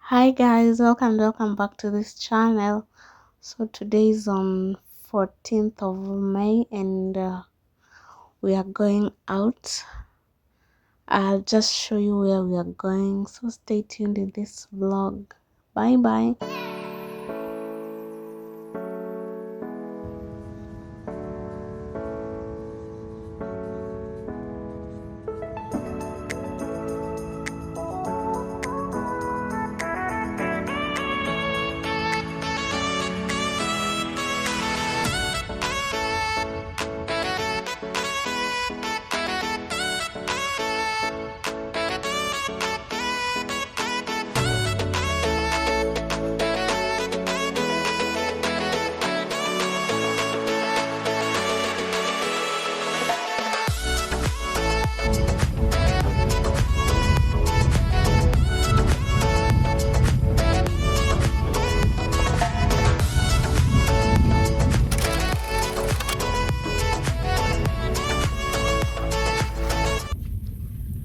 Hi guys, welcome back to this channel. So today is on 14th of May and we are going out. I'll just show you where we are going, so stay tuned in this vlog. Bye bye.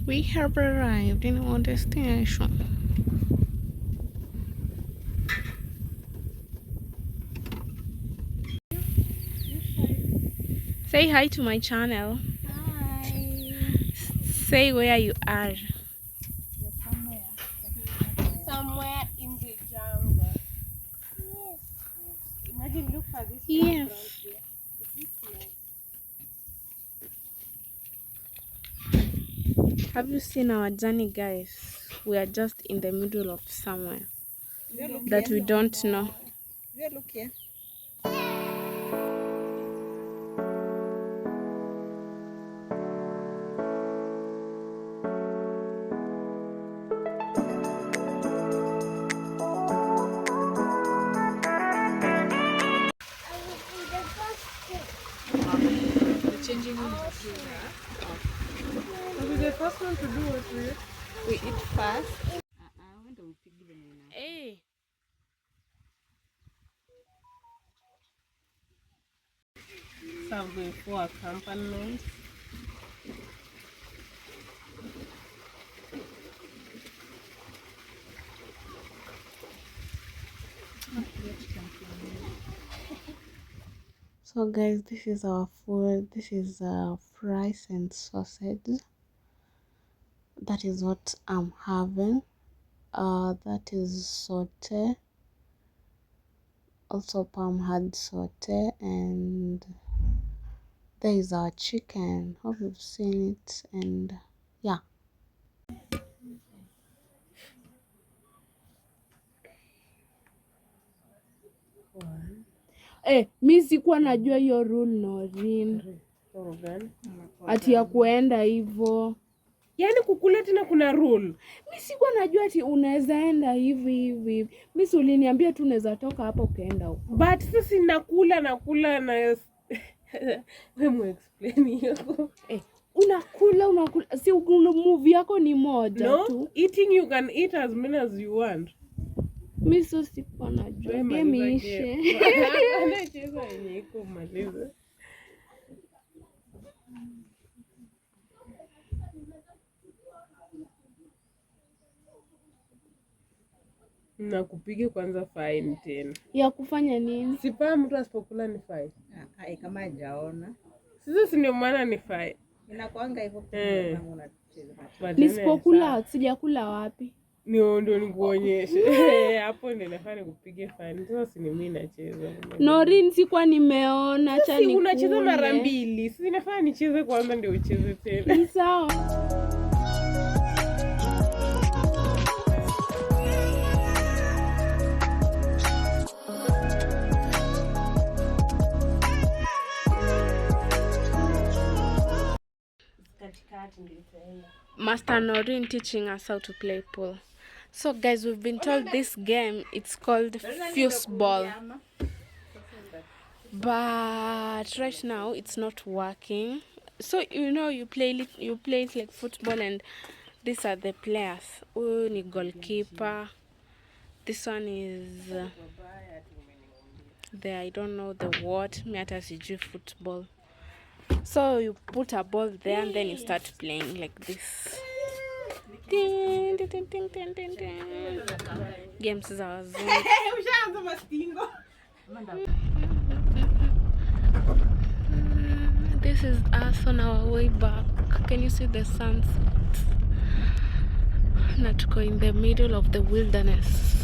We have arrived in our destination. Say hi to my channel. Hi. Say where you are. Somewhere in the jungle. Yes. Imagine, look at this. Yes. Here. It looks nice. Have you seen our journey, guys? We are just in the middle of somewhere that we don't know. Look here. Changing room is I'll be the first one to do what we eat first. Hey. So I'm going for accompaniment. So guys, this is our food. This is fries and sausage. That is what I'm having. That is saute. Also Pam had saute, and there is our chicken. Hope you've seen it. And yeah. Mi sikuwa najua hiyo rule Norin. Ati ya kuenda hivyo. Yaani kukula tena kuna rule. Mi sikuwa najua ati unaweza enda hivi. Mi si uliniambia tu unaweza toka hapa ukaenda huko. But sisi nakula na wewe explain hiyo. Unakula. Si movie yako ni moja tu. No, eating you can eat as many as you want. Mi so sikuwa najua. Game ishe. Anacheza yenye iko maliza. Na kupige kwanza fine tena. Ya kufanya nini? Sipa mtu asipokula ni fine. Kama hajaona. Sisi si ndio maana ni fine. Inakuanga hivyo kama unacheza. Nisipokula sijakula wapi? Ndio nikuonyeshe. Hapo ndio nafaa nikupige fine. Sasa si ni mimi nacheza. Norin sikuwa nimeona, acha nikule. Si unacheza mara mbili. Sisi nafaa nicheze kwanza ndio ucheze tena. Ni sawa. Master Norin teaching us how to play pool. So guys, we've been told this game, it's called fuse ball, but right now it's not working. So you play it like football, and these are the players. Oh, ni goalkeeper. This one is there, I don't know the word. Me hata sijui football. So you put a ball there and then you start playing like this. Games za wazungu. Ushaanza mastingo. This is us on our way back. Can you see the sunset? Na tuko in the middle of the wilderness.